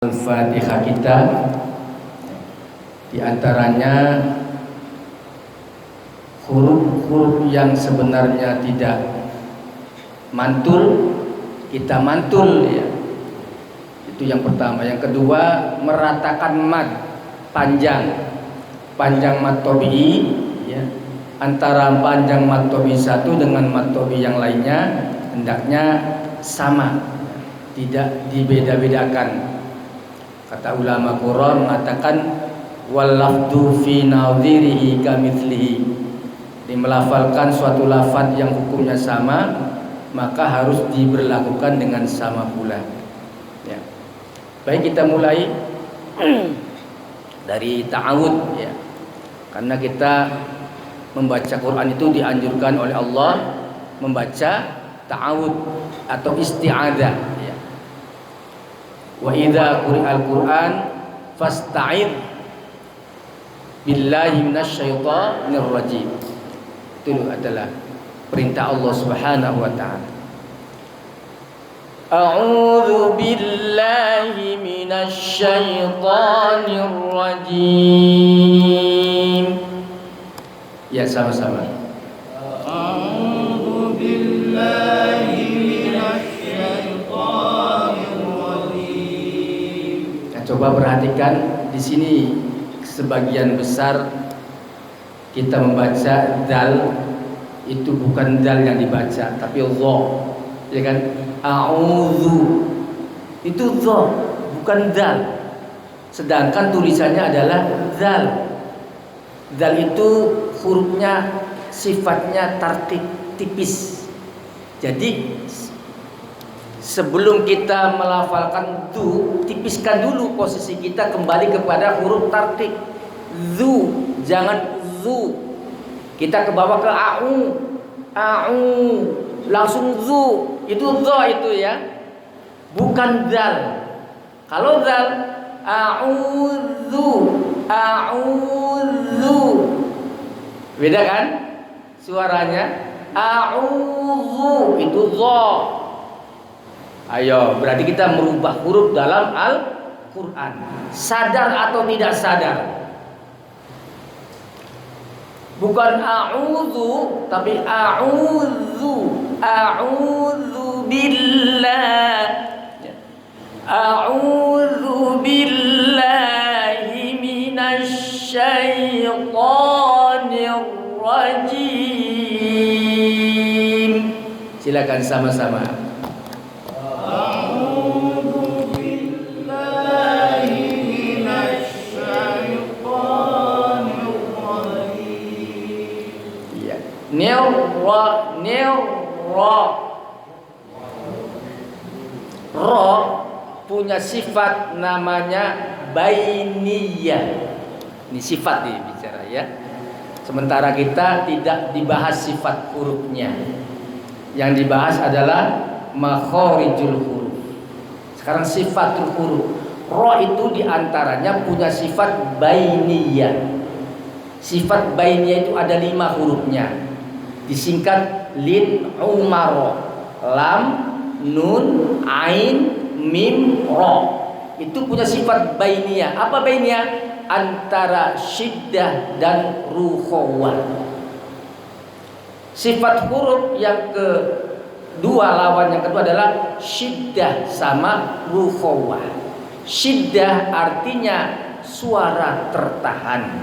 Al-Fatihah kita di antaranya huruf-huruf yang sebenarnya tidak mantul, kita mantul ya. Itu yang pertama. Yang kedua, meratakan mad panjang mad tabi'i ya. Antara panjang mad tabi'i satu dengan mad tabi'i yang lainnya hendaknya sama, tidak dibeda-bedakan. Kata ulama Quran mengatakan wal lafdu fi nadhirihi kamitslihi. Melafalkan suatu lafaz yang hukumnya sama maka harus diberlakukan dengan sama pula. Ya. Baik, kita mulai dari ta'awud ya. Karena kita membaca Quran itu dianjurkan oleh Allah membaca ta'awud atau isti'adzah. Wa idza quri'al Qur'an fasta'idz billahi minasyaitonir rajim. Itu adalah perintah Allah Subhanahu wa taala. A'udzu billahi minasyaitonir rajim. Ya, sama-sama. A'udzu billahi Coba perhatikan di sini sebagian besar kita membaca dal itu bukan dal yang dibaca tapi dha, ya kan? A'udzu itu dha bukan dal. Sedangkan tulisannya adalah dal. Dal itu hurufnya sifatnya tarqiq tipis. Jadi sebelum kita melafalkan du, tipiskan dulu posisi kita kembali kepada huruf tarqiq. Zu, jangan zu. Kita ke bawah ke au, langsung zu. Itu dha itu ya. Bukan dal. Kalau dal a'udzu. Beda kan suaranya? A'udzu itu dha. Ayo, berarti kita merubah huruf dalam Al-Quran. Sadar atau tidak sadar? Bukan a'udzu, tapi a'udzu. A'udzu billah. A'udzu billahi minasyaitonir rajim. Silakan sama-sama. Ra punya sifat namanya bainiyah. Ini sifat nih bicara ya. Sementara kita tidak dibahas sifat hurufnya. Yang dibahas adalah makharijul huruf. Sekarang sifatul huruf. Ra itu diantaranya punya sifat bainiyah. Sifat bainiyah itu ada 5 hurufnya. Disingkat lin umaro, lam, nun, ain, mim, ro. Itu punya sifat bainiyah. Apa bainiyah? Antara syiddah dan rukhawah. Sifat huruf yang kedua, lawan yang kedua adalah syiddah sama rukhawah. Syiddah artinya suara tertahan.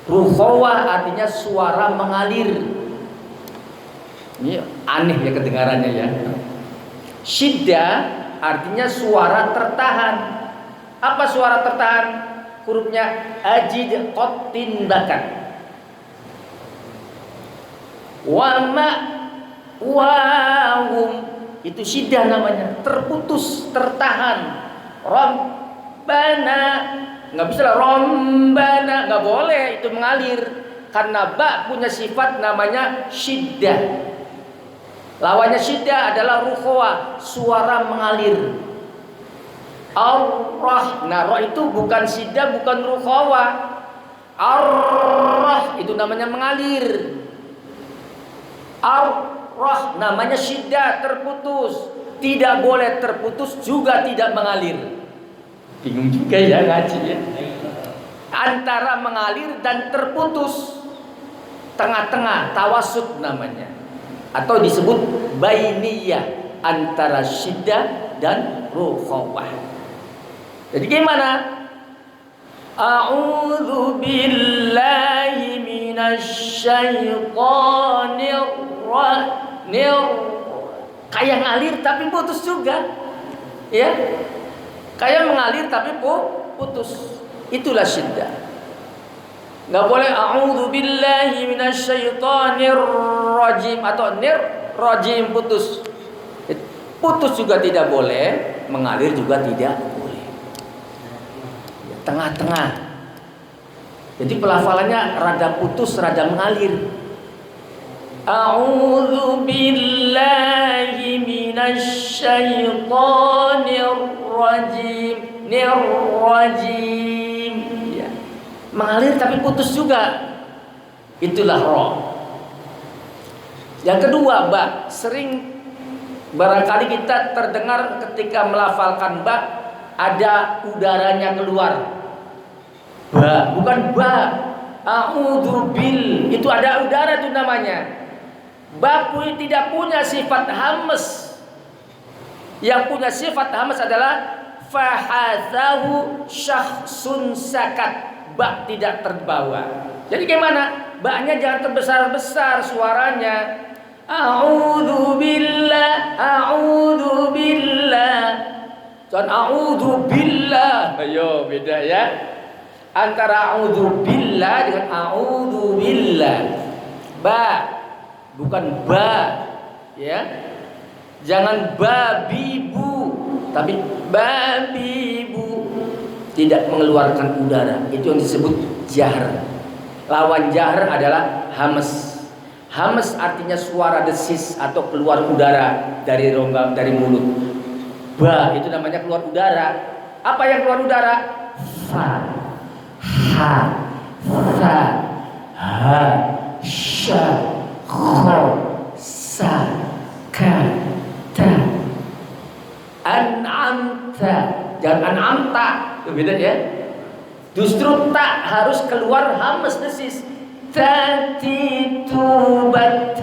Rukhawah artinya suara mengalir. Ini aneh ya kedengarannya ya. Syiddah artinya suara tertahan. Apa suara tertahan? Hurufnya ajid qattin bakat. Wa ma wahum itu syiddah namanya, terputus, tertahan. Rabbana nggak bisa lah, rombana nggak boleh, itu mengalir karena ba punya sifat namanya syiddah. Lawannya syiddah adalah rukhawah, suara mengalir. Ar-rah, nah ra itu bukan syiddah, bukan rukhawah. Ar-rah itu namanya mengalir. Ar-rah namanya syiddah, terputus. Tidak boleh terputus juga tidak mengalir. Bingung juga ya ngaji ya. Antara mengalir dan terputus, tengah-tengah, tawasud namanya, atau disebut bainiyah, antara syiddah dan rukhawah. Jadi gimana? A'udzu billahi minasy syaithanir rajim. Kayak ngalir tapi putus juga. Ya. Kayak mengalir tapi putus. Itulah syiddah. Enggak boleh a'udzu billahi minasy syaithanir rajim atau nir rajim putus. Putus juga tidak boleh, mengalir juga tidak boleh. Ya, tengah-tengah. Jadi pelafalannya rada putus, rada mengalir. A'udzu billahi minasy syaithanir rajim. Nirrajim. Ya. Mengalir tapi putus juga. Itulah roh. Yang kedua, ba. Sering barangkali kita terdengar ketika melafalkan ba ada udaranya keluar. Ba, bukan ba. A'udzu bil. Itu ada udara itu namanya. Ba tidak punya sifat hamas. Yang punya sifat hamas adalah fahazahu syakhsun sakat. Ba tidak terbawa. Jadi gimana? Ba-nya jangan terbesar-besar suaranya. A'udzu billah, a'udzu billah. Jangan a'udzu billah. Ayo beda ya. Antara a'udzu billah dengan a'udzu billah. Ba bukan ba ya. Jangan babibu, tapi babibu. Tidak mengeluarkan udara. Itu yang disebut jahr. Lawan jahr adalah hamas. Hamas artinya suara desis atau keluar udara dari rongga, dari mulut. Ba itu namanya keluar udara. Apa yang keluar udara? Fa, ha, sa, ha, sha, kha, sa, ka, ta. An'amta. Jangan an'amta. Itu beda ya. Justru tak harus keluar hamas desis. Tati tubat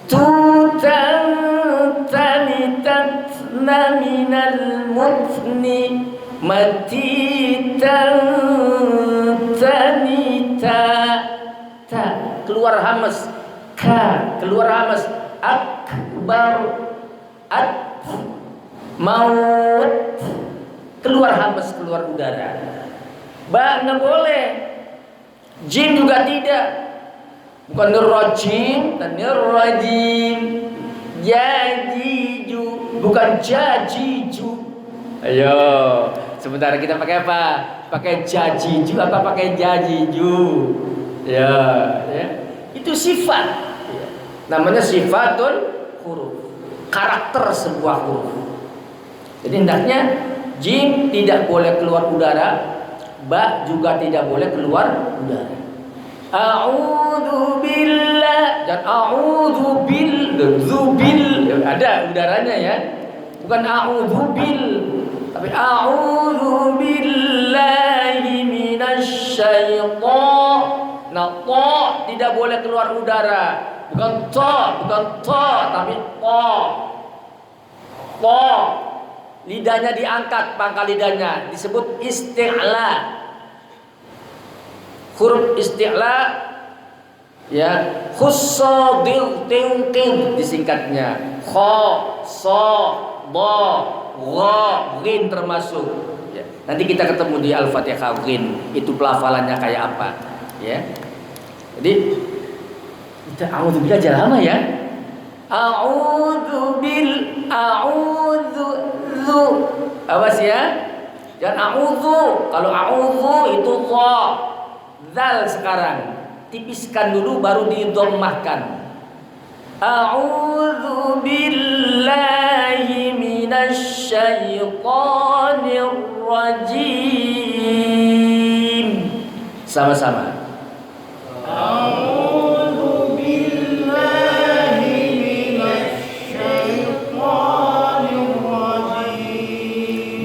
tutan tanitat naminal mutni matitan tanita. Ta keluar hamas. Ka keluar hamas. Akbar at maut keluar hamas, keluar udara. Ba nggak boleh. Jim juga tidak. Bukan nirrajim dan nirrajim. Jajiju bukan jajiju. Ayo, sebentar kita pakai apa? Pakai jajiju apa pakai jajiju? Ya, ya. Itu sifat. Ya. Namanya sifatun huruf. Karakter sebuah huruf. Jadi hendaknya jim tidak boleh keluar udara. Ba juga tidak boleh keluar udara. A'udzu billah dan a'udzu bil, zubil ada udaranya ya. Bukan a'udzu bil, tapi a'udzu billahi minasy syaitan. Nah, ta tidak boleh keluar udara. Bukan ta, tapi ta. Ta. Lidahnya diangkat, pangkal lidahnya disebut isti'la. Huruf isti'la ya, khusadil tingking disingkatnya. Kha, sa, ba, gha, ghin termasuk. Ya. Nanti kita ketemu di Al-Fatihah ghin, itu pelafalannya kayak apa, ya. Jadi kita a'udzubillah jangan lama ya. A'udzu awas ya. Jangan a'udzu. Kalau a'udzu itu dha. Zal sekarang. Tipiskan dulu baru didommahkan. A'udzu billahi minasy syaithanir rajim. Sama-sama.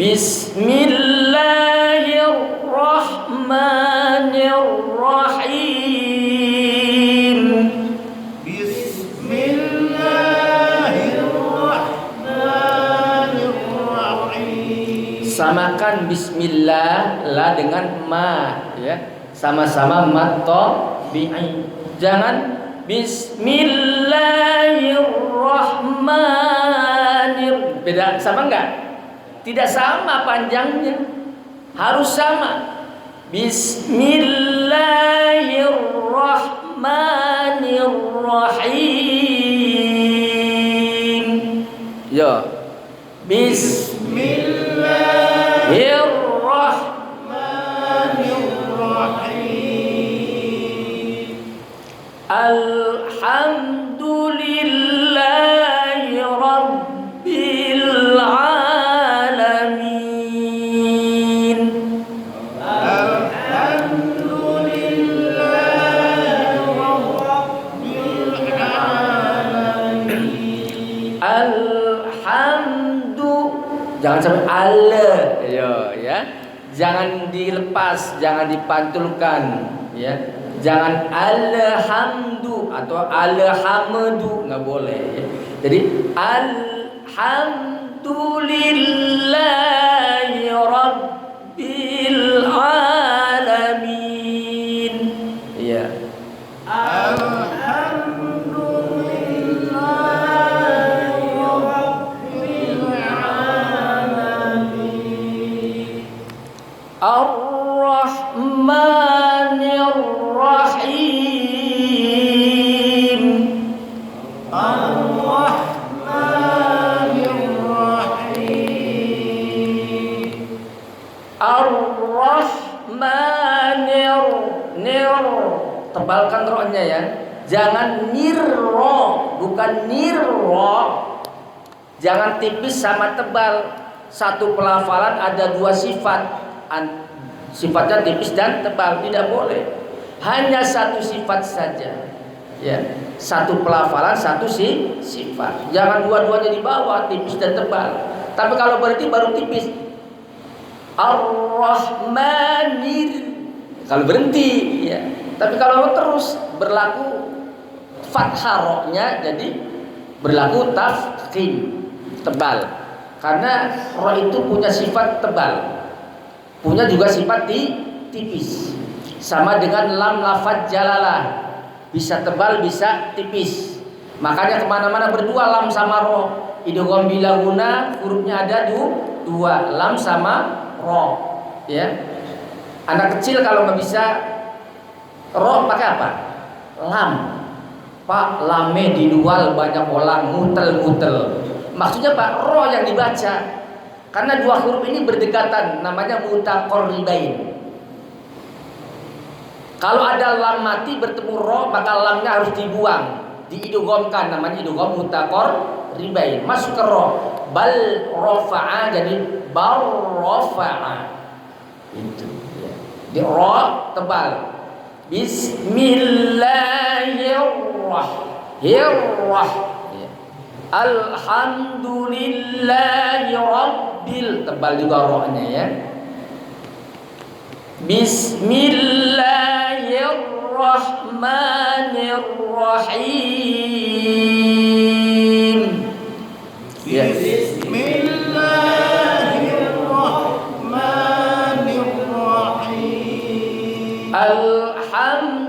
Bismillahirrahmanirrahim. Bismillahirrahmanirrahim. Samakan bismillah la dengan ma, ya. Sama-sama mad tabi'i. Jangan bismillahirrahmanirrahim. Beda, sama enggak? Tidak sama panjangnya. Harus sama. Bismillahirrahmanirrahim. Ya. Bismillahirrahmanirrahim. Alhamdulillahi Rabbil Alamin. Alhamdulillahi Rabbil Alamin. Alhamdu, jangan sampai ale, ya. Jangan dilepas, jangan dipantulkan, ya. Jangan alhamdu atau alhamdu, nggak boleh, ya. Jadi alhamdulillahi Rabbil Alamin, ya. Alhamdulillahi Rabbil Alamin. Ar-Rahmanir-Rahim. Ar-Rahmanir-Rahim. Ar-Rahmanir, tebalkan rohnya, ya. Jangan nirro, bukan nirro. Jangan tipis sama tebal. Satu pelafalan ada dua sifat. Sifatnya tipis dan tebal, tidak boleh. Hanya satu sifat saja, ya. Satu pelafalan, satu sifat. Jangan dua-duanya di bawah, tipis dan tebal. Tapi kalau berhenti baru tipis. Ar-Rahmanir, kalau berhenti, ya. Tapi kalau terus berlaku fathah rohnya, jadi berlaku tafkhim, tebal. Karena roh itu punya sifat tebal, punya juga sifat tipis. Sama dengan lam lafaz jalalah, bisa tebal bisa tipis. Makanya kemana-mana berdua lam sama ro. Idgham bila guna hurufnya ada dua, lam sama ro, ya. Anak kecil kalau nggak bisa ro pakai apa? Lam. Pak, lame didual banyak orang mutel-mutel. Maksudnya Pak, ro yang dibaca. Karena dua huruf ini berdekatan, namanya mutaqarribain. Kalau ada lam mati bertemu ro, maka lamnya harus dibuang, diidghamkan, namanya idgham mutaqarribain. Masuk ke ro, bal rafa'a jadi bal rafa'a. Itu, ya. Di ro tebal. Bismillahirrahmanirrahim. Alhamdulillahi Rabbil, tebal juga rohnya, ya. Bismillahirrahmanirrahim. Bismillahirrahmanirrahim. Alhamdulillah